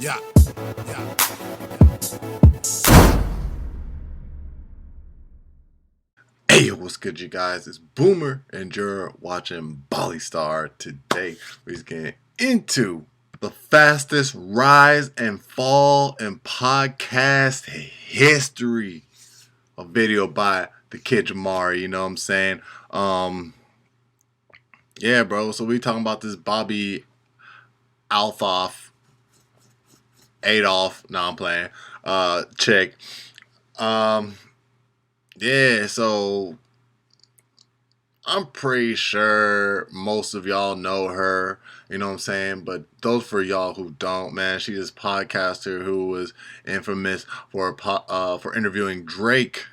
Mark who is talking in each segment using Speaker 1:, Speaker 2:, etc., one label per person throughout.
Speaker 1: Yeah. Yeah. Hey, what's good, you guys? It's Boomer, and you're watching Bobbi Star. Today, we're getting into the fastest rise and fall in podcast history. A video by the kid Jamari, you know what I'm saying? Yeah, bro. So we talking about this Bobbi Althoff, Adolf. No, I'm playing. Chick. Um, yeah. So I'm pretty sure most of y'all know her, you know what I'm saying? But those for y'all who don't, man, she's this podcaster who was infamous for interviewing Drake.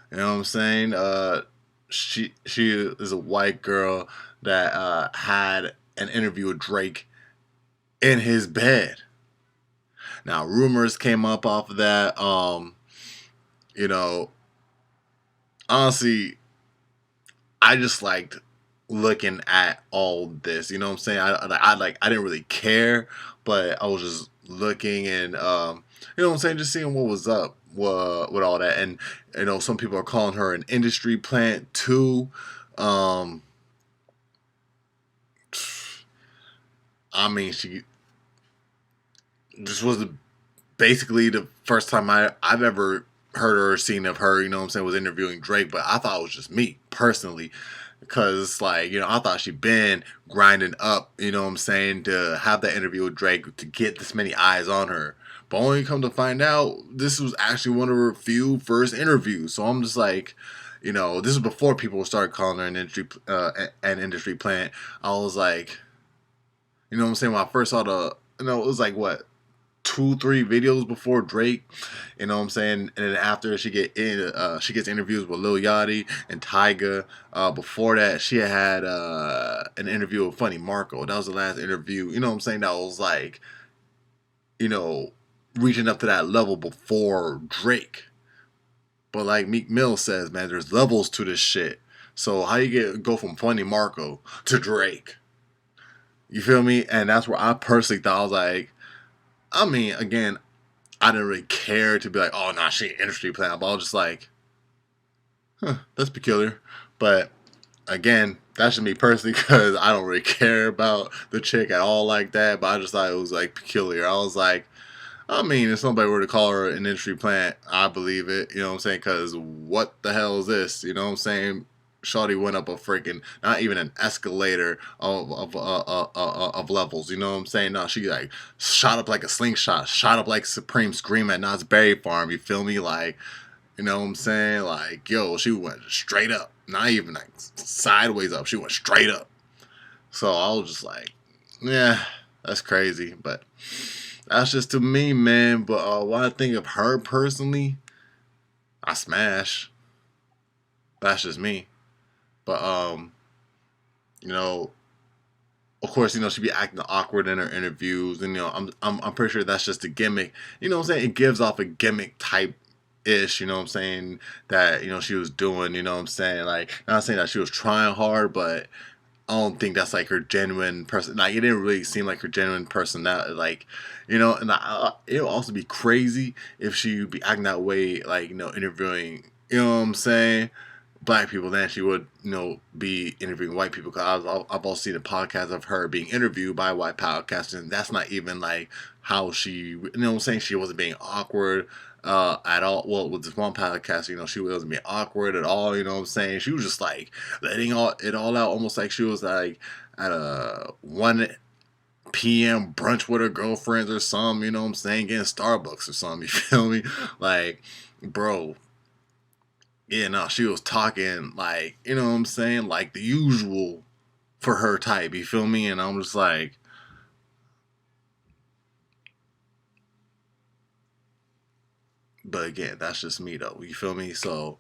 Speaker 1: You know what I'm saying? She is a white girl that had an interview with Drake in his bed. Now rumors came up off of that. You know, honestly, I just liked looking at all this. You know what I'm saying? I didn't really care, but I was just looking and you know what I'm saying, just seeing what was up with all that. And you know, some people are calling her an industry plant too. Um, I mean, she this was basically the first time I've ever heard or seen of her, you know what I'm saying, was interviewing Drake, but I thought it was just me personally. Because, like, you know, I thought she'd been grinding up, you know what I'm saying, to have that interview with Drake to get this many eyes on her. But only come to find out, this was actually one of her few first interviews. So I'm just like, you know, this is before people started calling her an industry plant. I was like, you know what I'm saying, when I first saw it was like, what, 2-3 videos before Drake, you know what I'm saying, and then after she gets interviews with Lil Yachty and Tyga. Before that, she had an interview with Funny Marco. That was the last interview, you know what I'm saying, that was like, you know, reaching up to that level before Drake. But like Meek Mill says, man, there's levels to this shit. So how you go from Funny Marco to Drake? You feel me? And that's where I personally thought, I was like, I mean, again, I didn't really care to be like, oh, nah, she ain't industry plant. But I was just like, that's peculiar. But again, that's just me personally, because I don't really care about the chick at all like that. But I just thought it was like peculiar. I was like, I mean, if somebody were to call her an industry plant, I believe it. You know what I'm saying? Because what the hell is this? You know what I'm saying? Shawty went up a freaking, not even an escalator of levels. You know what I'm saying? No, she like shot up like a slingshot, shot up like Supreme Scream at Knott's Berry Farm. You feel me? Like, you know what I'm saying? Like, yo, she went straight up, not even like sideways up. She went straight up. So I was just like, yeah, that's crazy. But that's just to me, man. But when I think of her personally, I smash. That's just me. But you know, of course, you know, she be acting awkward in her interviews, and you know, I'm pretty sure that's just a gimmick. You know what I'm saying? It gives off a gimmick type ish, you know what I'm saying, that, you know, she was doing, you know what I'm saying? Like, not saying that she was trying hard, but I don't think that's like her genuine person. Like, it didn't really seem like her genuine personality. Like, you know, and it would also be crazy if she would be acting that way, like, you know, interviewing, you know what I'm saying, black people, than she would, you know, be interviewing white people. Because I've also seen a podcast of her being interviewed by white podcasters, and that's not even like how she, you know what I'm saying, she wasn't being awkward at all. Well, with this one podcast, you know, she wasn't being awkward at all, you know what I'm saying. She was just like letting it all out, almost like she was like at a 1 p.m. brunch with her girlfriends or something, you know what I'm saying, getting Starbucks or something, you feel me? Like, bro, yeah, no, she was talking like, you know what I'm saying, like the usual for her type, you feel me? And I'm just like, but again, that's just me though, you feel me? So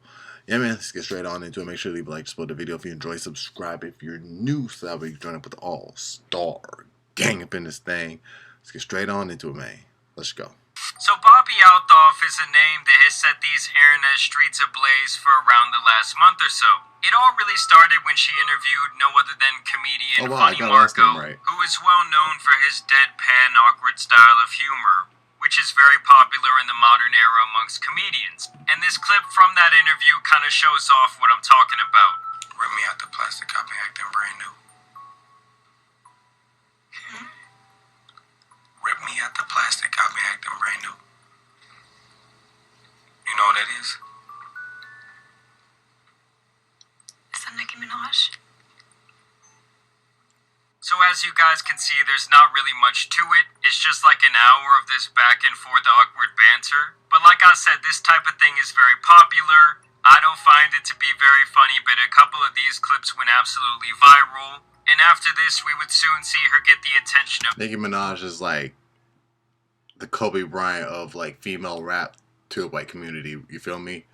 Speaker 1: yeah, man, let's get straight on into it. Make sure to leave a like, support the video if you enjoy, subscribe if you're new, so that way you can join up with the all-star gang up in this thing. Let's get straight on into it, man. Let's go.
Speaker 2: So Bobbi Althoff Althoff is a name that has set these internet streets ablaze for around the last month or so. It all really started when she interviewed no other than comedian Funny Marco, who is well known for his deadpan, awkward style of humor, which is very popular in the modern era amongst comedians. And this clip from that interview kind of shows off what I'm talking about.
Speaker 3: Rip me out the plastic, I'll be acting brand new. Rip me out the plastic, I'll be acting brand new. You know what that is?
Speaker 4: Is that Nicki Minaj?
Speaker 2: So as you guys can see, there's not really much to it. It's just like an hour of this back and forth awkward banter. But like I said, this type of thing is very popular. I don't find it to be very funny, but a couple of these clips went absolutely viral. And after this, we would soon see her get the attention of...
Speaker 1: Nicki Minaj is like the Kobe Bryant of like female rap to the white community. You feel me?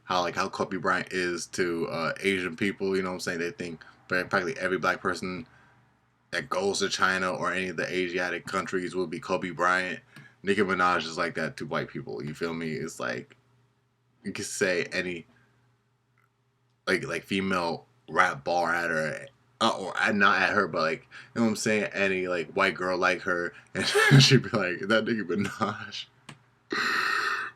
Speaker 1: How Kobe Bryant is to Asian people. You know what I'm saying? They think practically every black person that goes to China or any of the Asiatic countries will be Kobe Bryant. Nicki Minaj is like that to white people. You feel me? It's like you could say any like female rap bar at her. Or not at her, but like, you know what I'm saying? Any like white girl like her, and she'd be like, "That Nicki Minaj,"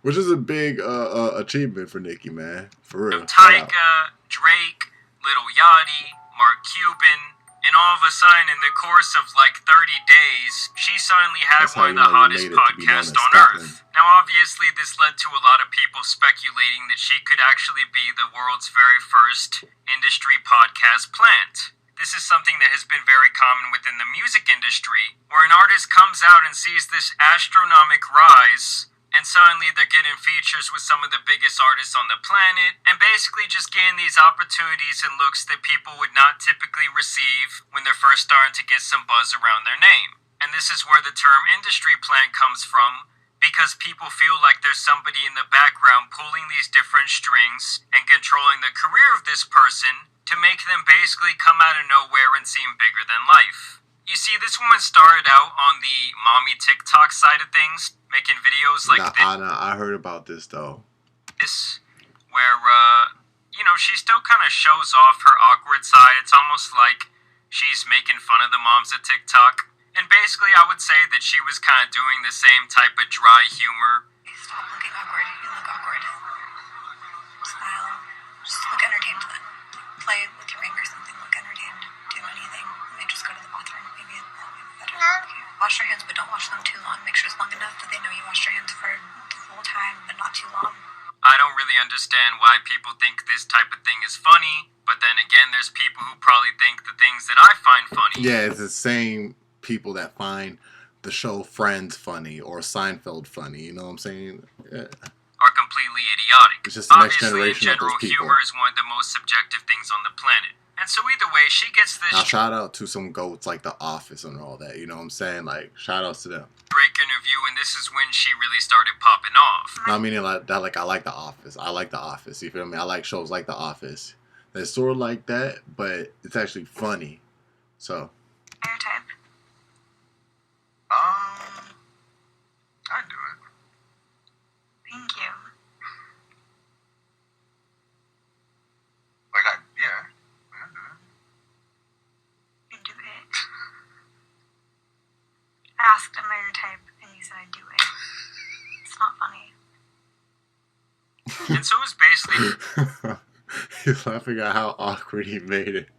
Speaker 1: which is a big achievement for Nicki, man. For real.
Speaker 2: Tyga, Drake, Lil Yachty, Mark Cuban, and all of a sudden, in the course of like 30 days, she suddenly had one of the hottest podcasts on earth. Now, obviously, this led to a lot of people speculating that she could actually be the world's very first industry podcast plant. This is something that has been very common within the music industry, where an artist comes out and sees this astronomical rise, and suddenly they're getting features with some of the biggest artists on the planet, and basically just getting these opportunities and looks that people would not typically receive when they're first starting to get some buzz around their name. And this is where the term industry plant comes from, because people feel like there's somebody in the background pulling these different strings and controlling the career of this person to make them basically come out of nowhere and seem bigger than life. You see, this woman started out on the mommy TikTok side of things, making videos like this.
Speaker 1: I heard about this though.
Speaker 2: This, where, she still kind of shows off her awkward side. It's almost like she's making fun of the moms at TikTok. And basically, I would say that she was kind of doing the same type of dry humor.
Speaker 4: Stop looking awkward. You look awkward. Smile. Just look entertained then. Play with your ring or something. Look entertained. Do anything. Maybe just go to the bathroom. Maybe that'll be better. Okay. Wash your hands, but don't wash them too long. Make sure it's long enough that they know you washed your hands for the full time, but not too long.
Speaker 2: I don't really understand why people think this type of thing is funny, but then again, there's people who probably think the things that I find funny.
Speaker 1: Yeah, it's the same people that find the show Friends funny or Seinfeld funny. You know what I'm saying? Yeah.
Speaker 2: Are completely idiotic.
Speaker 1: It's just the next
Speaker 2: Obviously,
Speaker 1: generation
Speaker 2: in general,
Speaker 1: of those people.
Speaker 2: humor is one of the most subjective things on the planet. And so either way, she gets this
Speaker 1: Now, shout out to some goats like The Office and all that. You know what I'm saying? Like, shout outs to them.
Speaker 2: Drake interview, and this is when she really started popping off.
Speaker 1: Not meaning like that. Like, I like The Office. I like The Office. You feel me? I like shows like The Office. They're sort of like that, but it's actually funny. So.
Speaker 4: Your type.
Speaker 3: I do it.
Speaker 4: Thank you.
Speaker 3: I do it.
Speaker 4: You do it. I asked am I your type, and you said I do it. It's not funny.
Speaker 2: And so it's basically...
Speaker 1: He's laughing at how awkward he made it.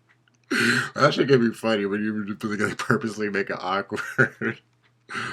Speaker 1: That shit can be funny when you like, purposely make it awkward.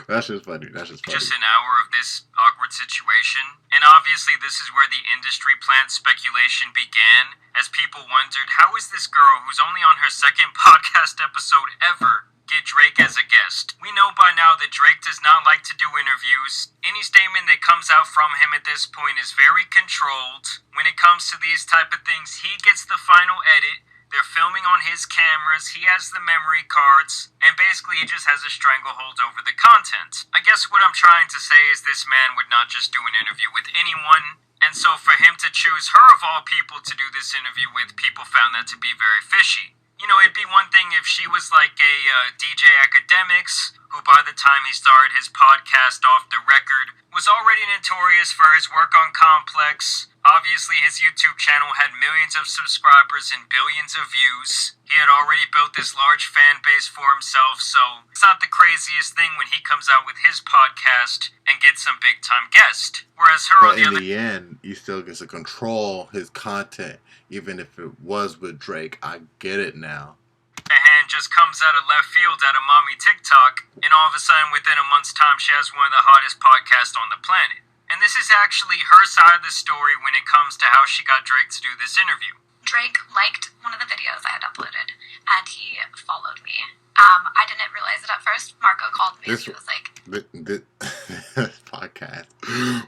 Speaker 1: That's just funny.
Speaker 2: Just an hour of this awkward situation. And obviously this is where the industry plant speculation began, as people wondered, how is this girl, who's only on her second podcast episode ever, get Drake as a guest? We know by now that Drake does not like to do interviews. Any statement that comes out from him at this point is very controlled. When it comes to these type of things, he gets the final edit. They're filming on his cameras, he has the memory cards, and basically he just has a stranglehold over the content. I guess what I'm trying to say is this man would not just do an interview with anyone, and so for him to choose her of all people to do this interview with, people found that to be very fishy. You know, it'd be one thing if she was like a DJ Academics, who who by the time he started his podcast Off the Record, was already notorious for his work on Complex. Obviously, his YouTube channel had millions of subscribers and billions of views. He had already built this large fan base for himself, so it's not the craziest thing when he comes out with his podcast and gets some big-time guest. Whereas her
Speaker 1: but in the end, he still gets to control his content, even if it was with Drake. I get it now.
Speaker 2: Hand just comes out of left field out of mommy TikTok, and all of a sudden, within a month's time, she has one of the hottest podcasts on the planet. And this is actually her side of the story when it comes to how she got Drake to do this interview.
Speaker 4: Drake liked one of the videos I had uploaded, and he followed me. I didn't realize it at first. Marco called me, and he was like...
Speaker 1: This podcast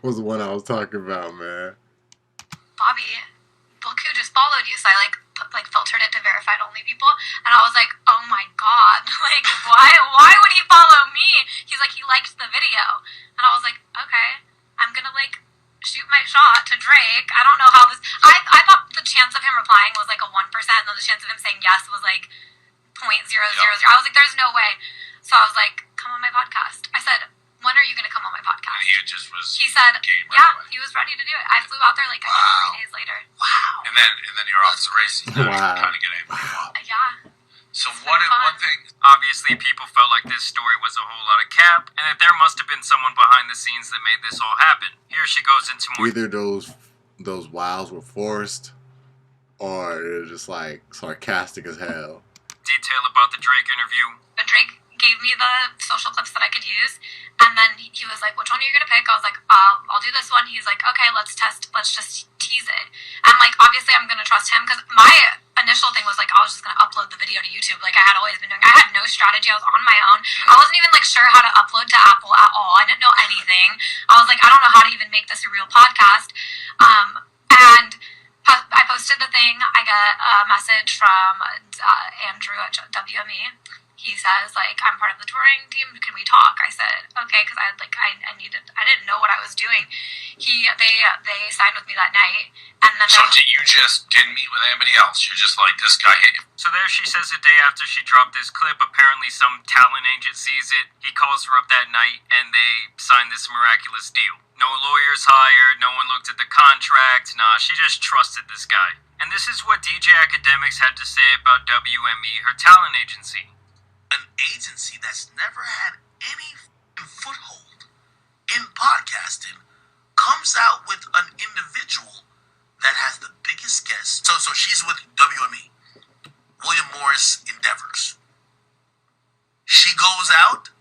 Speaker 1: was the one I was talking about, man.
Speaker 4: Bobbi, look who just followed you. So I filtered it to verified only people, and I was like, oh my god, like why would he follow me? He's like, he liked the video, and I was like, okay, I'm gonna shoot my shot to Drake. I don't know how this. I thought the chance of him replying was like a 1%, and then the chance of him saying yes was like 0.000. I was like, there's no way. So I was like, come on my podcast. I said, when are you going to come on my podcast?
Speaker 3: And he just was.
Speaker 4: He said, he was ready to do it. I flew out there 3 days later.
Speaker 3: Wow. And then you're off to the races.
Speaker 1: Wow.
Speaker 3: Trying to get in.
Speaker 4: Yeah.
Speaker 3: So one thing.
Speaker 2: Obviously, people felt like this story was a whole lot of cap, and that there must have been someone behind the scenes that made this all happen. Here she goes into more.
Speaker 1: Either those wows were forced, or it was just sarcastic as hell.
Speaker 2: Detail about the Drake interview.
Speaker 4: Drake gave me the social clips that I could use, and then he was like, which one are you gonna pick? I was like, I'll do this one. He's like, okay, let's just tease it. And obviously I'm gonna trust him, because my initial thing was I was just gonna upload the video to YouTube, I had always been doing. I had no strategy. I was on my own. I wasn't even sure how to upload to Apple at all. I didn't know anything. I was like, I don't know how to even make this a real podcast. And I posted the thing. I got a message from Andrew at WME. He says, I'm part of the touring team. Can we talk? I said, okay, because I didn't know what I was doing. They signed with me that night, and then.
Speaker 3: So you just didn't meet with anybody else? You're just like, this guy hit you.
Speaker 2: So there she says a day after she dropped this clip, apparently some talent agent sees it. He calls her up that night, and they sign this miraculous deal. No lawyers hired. No one looked at the contract. Nah, she just trusted this guy. And this is what DJ Academics had to say about WME, her talent agency.
Speaker 5: An agency that's never had any foothold in podcasting comes out with an individual that has the biggest guest. So she's with WME, William Morris Endeavors. She goes out,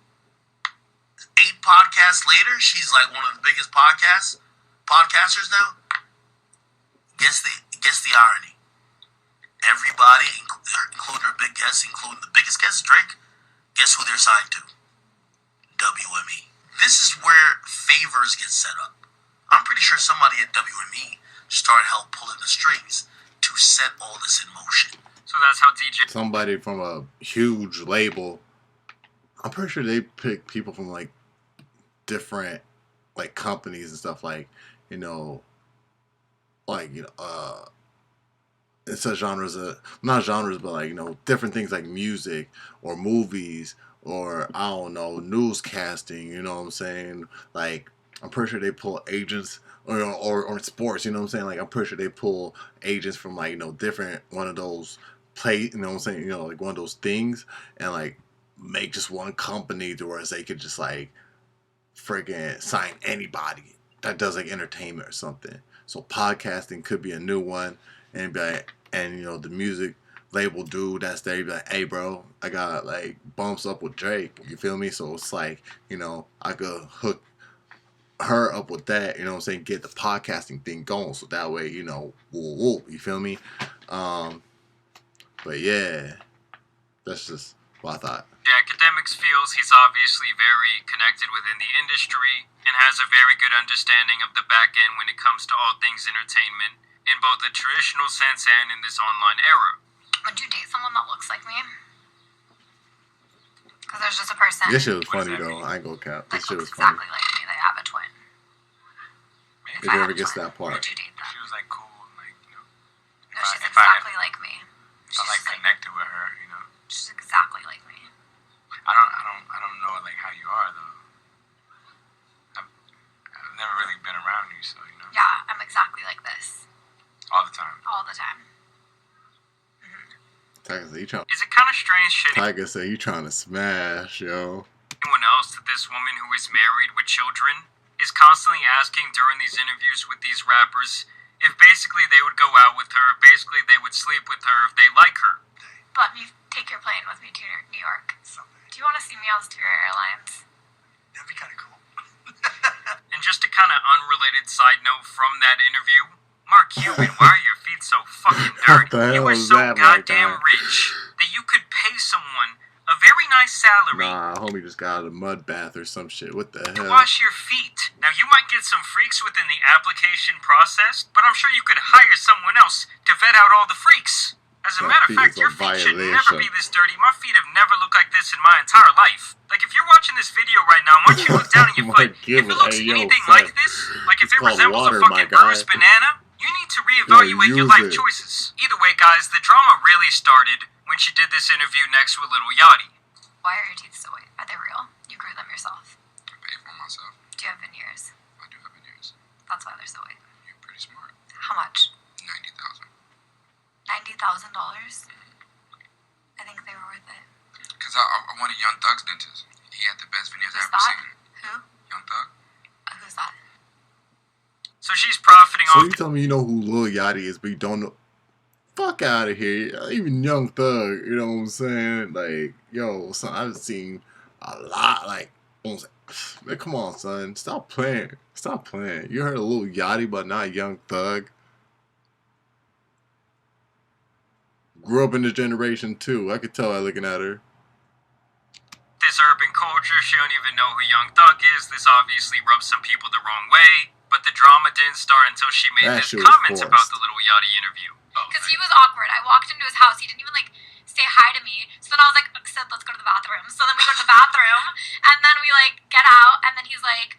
Speaker 5: 8 podcasts later, she's one of the biggest podcasters now. Guess the irony. Everybody, including her big guests, including the biggest guest, Drake, guess who they're signed to? WME. This is where favors get set up. I'm pretty sure somebody at WME started pulling the strings to set all this in motion.
Speaker 2: So that's how DJ...
Speaker 1: Somebody from a huge label. I'm pretty sure they pick people from different companies and stuff it's such genres not genres, but different things like music or movies or I don't know, newscasting, you know what I'm saying? I'm pretty sure they pull agents or sports, you know what I'm saying? I'm pretty sure they pull agents from different one of those you know what I'm saying, one of those things, and make just one company to where they could just freaking sign anybody that does entertainment or something. So podcasting could be a new one, and the music label dude that's there, be like, hey bro, I got bumps up with Drake, you feel me? So it's I could hook her up with that, you know what I'm saying, get the podcasting thing going, so that way, woo, you feel me? But yeah, that's just what I thought.
Speaker 2: The Academics feels he's obviously very connected within the industry and has a very good understanding of the back end when it comes to all things entertainment, in both the traditional sense and in this online era.
Speaker 4: Would you date someone that looks like me? Because there's just a person.
Speaker 1: This shit was funny though. I ain't gonna cap. This shit was funny.
Speaker 4: Exactly like me. They have a twin.
Speaker 1: If it ever gets to that part.
Speaker 4: Would you date them?
Speaker 3: She was cool,
Speaker 4: No, she's exactly like me.
Speaker 3: I connected with her,
Speaker 4: She's exactly like me.
Speaker 3: I don't know
Speaker 2: like how you are though. I've never really been around you, so you know.
Speaker 4: Yeah, I'm exactly like this.
Speaker 2: All the time.
Speaker 4: All the time.
Speaker 1: Tiger said, you trying.
Speaker 2: Is it kind of strange shit?
Speaker 1: Tiger said, you trying to smash, yo.
Speaker 2: Anyone else that this woman who is married with children is constantly asking during these interviews with these rappers if basically they would go out with her, if basically they would sleep with her, if they like her.
Speaker 4: Let me take your plane with me to New York. Do you want to see me on Spirit Airlines?
Speaker 5: That'd be kind of cool.
Speaker 2: And just a kind of unrelated side note from that interview, Mark Cuban, why are your feet so fucking dirty?
Speaker 1: What the
Speaker 2: You
Speaker 1: hell
Speaker 2: are
Speaker 1: is
Speaker 2: so
Speaker 1: that,
Speaker 2: goddamn
Speaker 1: my guy?
Speaker 2: rich that you could pay someone a very nice salary
Speaker 1: Nah, homie just got out of a mud bath or some shit. What the
Speaker 2: to
Speaker 1: hell?
Speaker 2: wash your feet. Now, you might get some freaks within the application process, but I'm sure you could hire someone else to vet out all the freaks. As a
Speaker 1: That
Speaker 2: matter of
Speaker 1: feet
Speaker 2: fact,
Speaker 1: is a
Speaker 2: your feet should never
Speaker 1: violation.
Speaker 2: be this dirty. My feet have never looked like this in my entire life. Like, if you're watching this video right now, why don't you look down at your foot?
Speaker 1: Mark
Speaker 2: If
Speaker 1: Cuban,
Speaker 2: it looks
Speaker 1: hey, yo,
Speaker 2: anything
Speaker 1: son.
Speaker 2: like this, like if
Speaker 1: It's
Speaker 2: it
Speaker 1: called
Speaker 2: resembles
Speaker 1: water,
Speaker 2: a fucking
Speaker 1: my guy.
Speaker 2: bruised banana, you need to reevaluate your
Speaker 1: use
Speaker 2: life
Speaker 1: it.
Speaker 2: choices. Either way, guys, the drama really started when she did this interview next with Lil Yachty.
Speaker 4: Why are your teeth so white? Are they real? You grew them yourself.
Speaker 3: I pay for myself.
Speaker 4: Do you have veneers?
Speaker 3: I do have veneers.
Speaker 4: That's why they're so white.
Speaker 3: You're pretty smart.
Speaker 4: How much?
Speaker 3: 90,000.
Speaker 4: $90,000? I think they were worth it.
Speaker 3: Because I wanted Young Thug's dentist. He had the best veneers
Speaker 4: Who's
Speaker 3: I've ever
Speaker 4: that?
Speaker 3: seen.
Speaker 4: Who?
Speaker 3: Young Thug.
Speaker 4: Who's that?
Speaker 2: So she's profiting
Speaker 1: So
Speaker 2: off
Speaker 1: you tell me you know who Lil Yachty is, but you don't know? Fuck out of here. Even Young Thug, you know what I'm saying? Like, yo, son, I've seen a lot. Like, man, come on, son. Stop playing. Stop playing. You heard of Lil Yachty, but not Young Thug. Grew up in this generation, too. I could tell by looking at her.
Speaker 2: this urban culture. She don't even know who Young Thug is. This obviously rubs some people the wrong way. But the drama didn't start until she made
Speaker 1: That
Speaker 2: this
Speaker 1: shit was
Speaker 2: comment about
Speaker 1: forced.
Speaker 2: the Little Yachty interview.
Speaker 4: Because he was awkward. I walked into his house. He didn't even, like, say hi to me. So then I was like, said, let's go to the bathroom. So then we go to the bathroom. And then we, like, get out. And then he's like,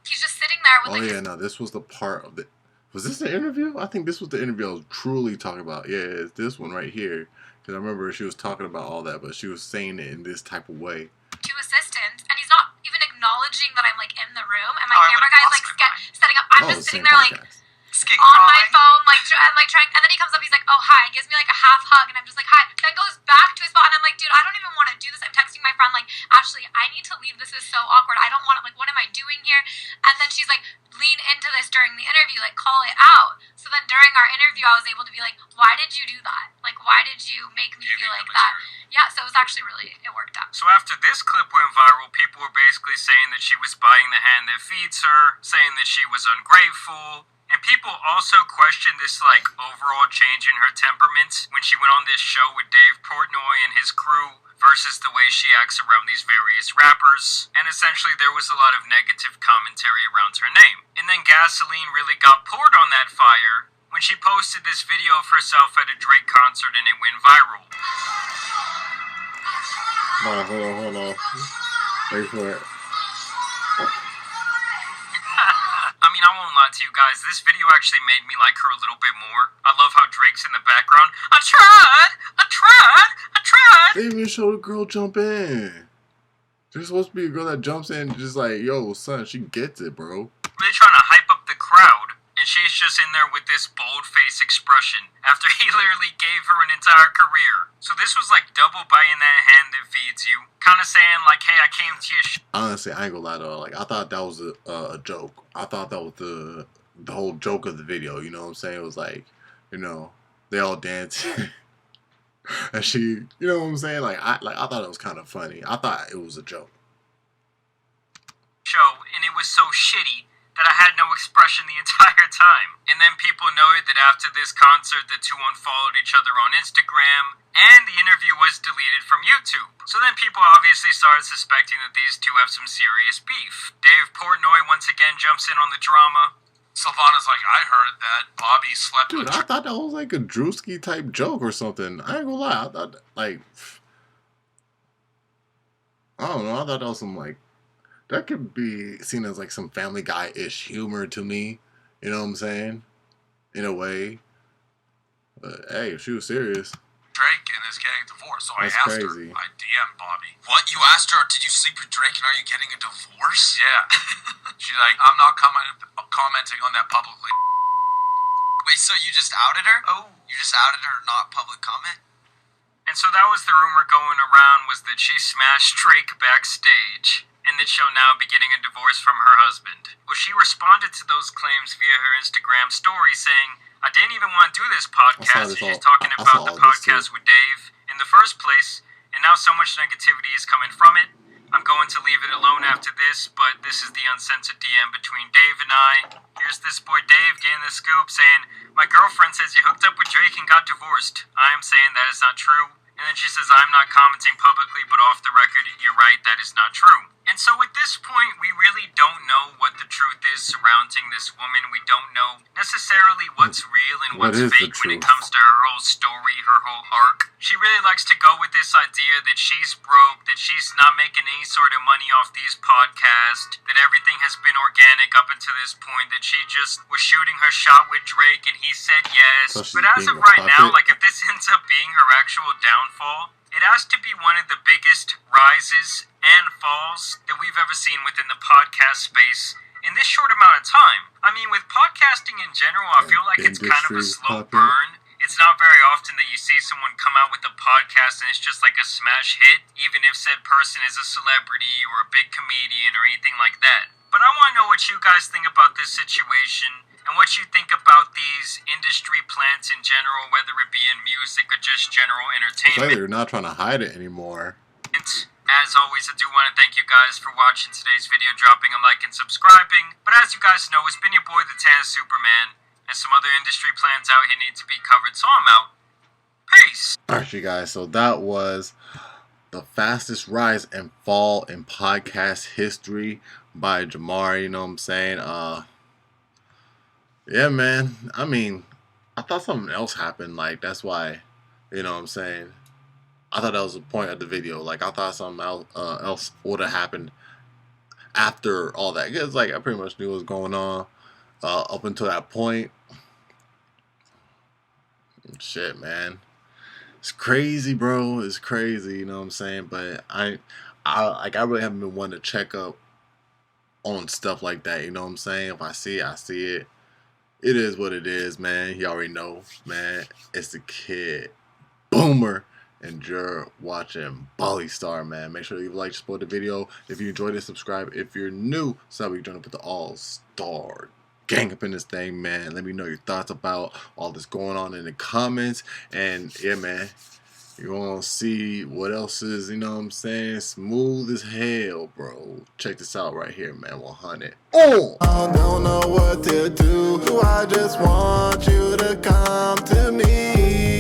Speaker 4: he's just sitting there with,
Speaker 1: Oh,
Speaker 4: like,
Speaker 1: yeah, no, this was the part of the... Was this the interview? I think this was the interview I was truly talking about. Yeah, it's this one right here. Because I remember she was talking about all that, but she was saying it in this type of way.
Speaker 4: two assistants. And he's not even acknowledging that I'm, like, in the room. And my
Speaker 3: Oh, I
Speaker 4: camera
Speaker 3: would've
Speaker 4: guy's,
Speaker 3: lost
Speaker 4: like,
Speaker 3: my mind.
Speaker 4: setting up. I'm
Speaker 1: Oh,
Speaker 4: just
Speaker 1: the
Speaker 4: sitting
Speaker 1: same
Speaker 4: there, like,
Speaker 1: podcast.
Speaker 3: Skin
Speaker 4: on my
Speaker 3: crawling.
Speaker 4: phone, like, trying, and then he comes up, he's like, oh, hi, gives me, like, a half hug, and I'm just like, hi, then goes back to his spot, and I'm like, dude, I don't even want to do this, I'm texting my friend, like, Ashley, I need to leave, this is so awkward, I don't want to, like, what am I doing here, and then she's like, lean into this during the interview, like, call it out, so then during our interview, I was able to be like, why did you do that, like, why did you make me feel like that, yeah, so it was actually really, it worked out.
Speaker 2: So after this clip went viral, people were basically saying that she was buying the hand that feeds her, saying that she was ungrateful. And people also questioned this, like, overall change in her temperament when she went on this show with Dave Portnoy and his crew versus the way she acts around these various rappers. And essentially there was a lot of negative commentary around her name. And then gasoline really got poured on that fire when she posted this video of herself at a Drake concert and it went viral.
Speaker 1: Hold on. Wait for it.
Speaker 2: I mean, I won't lie to you guys, this video actually made me like her a little bit more. I love how Drake's in the background. I tried!
Speaker 1: They even show the girl jump in. There's supposed to be a girl that jumps in just like, yo, son, she gets it, bro.
Speaker 2: Really trying to hype up the crowd, and she's just in there with this bold face expression after he literally gave her an entire career. So this was like double buying that hand that feeds you. Kind of saying like, hey, I came to your
Speaker 1: Honestly, I ain't gonna lie though. Like, I thought that was a joke. I thought that was the whole joke of the video. You know what I'm saying? It was like, you know, they all dancing. And she, you know what I'm saying? Like I thought it was kind of funny. I thought it was a joke.
Speaker 2: show, and it was so shitty that I had no expression the entire time. And then people noted that after this concert, the two unfollowed each other on Instagram, and the interview was deleted from YouTube. So then people obviously started suspecting that these two have some serious beef. Dave Portnoy once again jumps in on the drama.
Speaker 3: Sylvana's like, I heard that Bobby slept
Speaker 1: Dude,
Speaker 3: with
Speaker 1: I thought that was like a Drewski type joke or something. I ain't gonna lie. I thought, like, I don't know. I thought that was some, like, that could be seen as like some Family Guy-ish humor to me. You know what I'm saying? In a way. But hey, if she was serious.
Speaker 3: Drake and is getting divorced. So
Speaker 1: That's
Speaker 3: I asked
Speaker 1: crazy.
Speaker 3: her. I DM'd Bobbi. What? You asked her, did you sleep with Drake and are you getting a divorce? Yeah. She's like, I'm not commenting on that publicly.
Speaker 6: Wait, so you just outed her? Oh. You just outed her, not public comment?
Speaker 2: And so that was the rumor going around, was that she smashed Drake backstage, and that she'll now be getting a divorce from her husband. Well, she responded to those claims via her Instagram story saying, I didn't even want to do this podcast. She's talking about the podcast with Dave in the first place, and now so much negativity is coming from it. I'm going to leave it alone after this, but this is the uncensored DM between Dave and I. Here's this boy Dave getting the scoop saying, my girlfriend says you hooked up with Drake and got divorced. I am saying that is not true. And then she says, I'm not commenting publicly, but off the record, you're right, that is not true. And so at this point, we really don't know what the truth is surrounding this woman. We don't know necessarily what's real and what's fake when it comes to her whole story, her whole arc. She really likes to go with this idea that she's broke, that she's not making any sort of money off these podcasts, that everything has been organic up until this point, that she just was shooting her shot with Drake and he said yes. But as of right now, like if this ends up being her actual downfall, it has to be one of the biggest rises and falls that we've ever seen within the podcast space in this short amount of time. I mean, with podcasting in general, I feel like it's kind of a slow burn. It's not very often that you see someone come out with a podcast and it's just like a smash hit, even if said person is a celebrity or a big comedian or anything like that. But I want to know what you guys think about this situation and what you think about these industry plants in general, whether it be in music or just general entertainment.
Speaker 1: It's like they're not trying to hide it anymore.
Speaker 2: As always, I do want to thank you guys for watching today's video, dropping a like and subscribing. But as you guys know, it's been your boy, the Tan Superman, and some other industry plans out here need to be covered, so I'm out. Peace!
Speaker 1: Alright, you guys, so that was the fastest rise and fall in podcast history by Jamari, you know what I'm saying? Yeah, man, I mean, I thought something else happened, like, that's why, you know what I'm saying? I thought that was the point of the video. Like, I thought something else would have happened after all that. Because, like, I pretty much knew what was going on up until that point. Shit, man. It's crazy, bro. It's crazy, you know what I'm saying? But I really haven't been one to check up on stuff like that, you know what I'm saying? If I see it, I see it. It is what it is, man. You already know, man. It's the kid. Boomer. And you're watching Bobbi Star, man. Make sure to leave a like, support the video. If you enjoyed it, subscribe. If you're new, so we can join up with the All-Star gang up in this thing, man. Let me know your thoughts about all this going on in the comments. And yeah, man, you're gonna see what else is, you know what I'm saying, smooth as hell, bro. Check this out right here, man. 100. Oh! I don't know what to do. I just want you to come to me.